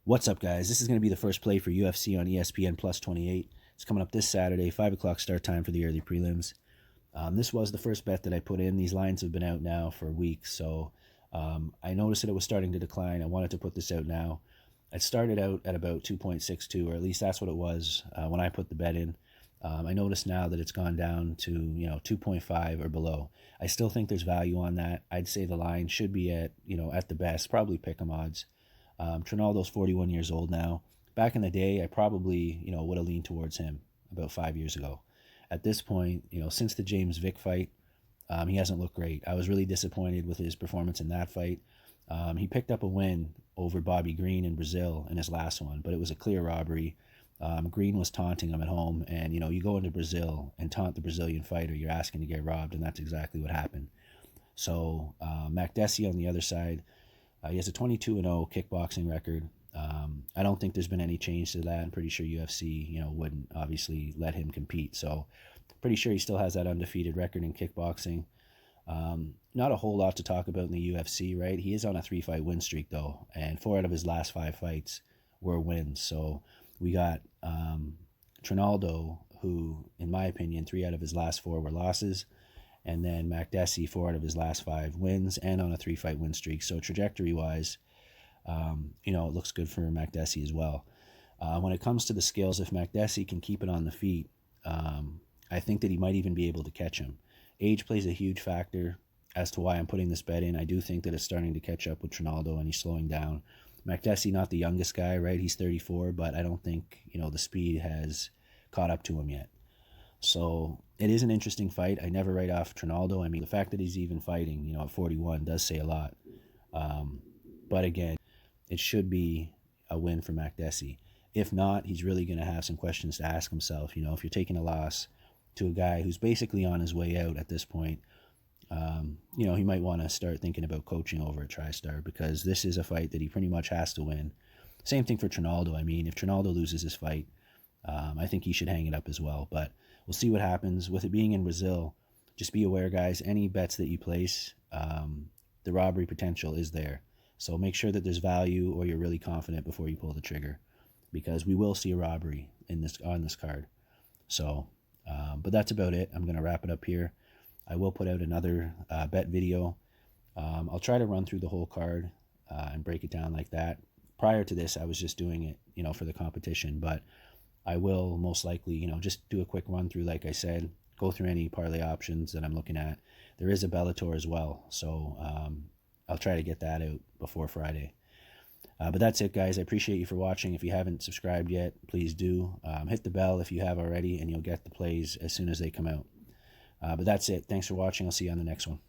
What's up, guys? This is going to be the first play for UFC on ESPN Plus 28. It's coming up this Saturday, 5 o'clock start time for the early prelims. This was the first bet that I put in. These lines have been out now for weeks, so I noticed that it was starting to decline. I wanted to put this out now. It started out at about 2.62, or at least that's what it was when I put the bet in. I noticed now that it's gone down to 2.5 or below. I still think there's value on that. I'd say the line should be at at the best, probably pick'em odds. Trinaldo's 41 years old now. Back in the day, I probably would have leaned towards him about 5 years ago. At this point, since the James Vick fight, he hasn't looked great. I was really disappointed with his performance in that fight. He picked up a win over Bobby Green in Brazil in his last one, but it was a clear robbery. Green was taunting him at home, and you go into Brazil and taunt the Brazilian fighter, you're asking to get robbed, and that's exactly what happened. So Makdessi on the other side, he has a 22-0 kickboxing record. I don't think there's been any change to that. I'm pretty sure UFC wouldn't obviously let him compete, so pretty sure he still has that undefeated record in kickboxing. Not a whole lot to talk about in the UFC, right? He is on a 3-fight win streak, though, and 4 out of his last 5 fights were wins. So we got Trinaldo, who, in my opinion, 3 out of his last 4 were losses, and then Makdessi, 4 out of his last 5 wins, and on a 3-fight win streak. So trajectory-wise, it looks good for Makdessi as well. When it comes to the skills, if Makdessi can keep it on the feet, I think that he might even be able to catch him. Age plays a huge factor as to why I'm putting this bet in. I do think that it's starting to catch up with Trinaldo, and he's slowing down. Makdessi, not the youngest guy, right? He's 34, but I don't think, the speed has caught up to him yet. So it is an interesting fight. I never write off Trinaldo. I mean, the fact that he's even fighting, at 41 does say a lot. But again, it should be a win for Makdessi. If not, he's really going to have some questions to ask himself. If you're taking a loss to a guy who's basically on his way out at this point, he might want to start thinking about coaching over at TriStar, because this is a fight that he pretty much has to win. Same thing for Trinaldo. I mean, if Trinaldo loses this fight, I think he should hang it up as well. But we'll see what happens. With it being in Brazil, just be aware, guys, any bets that you place, the robbery potential is there. So make sure that there's value, or you're really confident before you pull the trigger, because we will see a robbery on this card. So, but that's about it. I'm going to wrap it up here. I will put out another bet video. I'll try to run through the whole card and break it down like that. Prior to this, I was just doing it, for the competition, but I will most likely, just do a quick run through, like I said, go through any parlay options that I'm looking at. There is a Bellator as well, so I'll try to get that out before Friday. But that's it, guys. I appreciate you for watching. If you haven't subscribed yet, please do. Hit the bell if you have already, and you'll get the plays as soon as they come out. But that's it. Thanks for watching. I'll see you on the next one.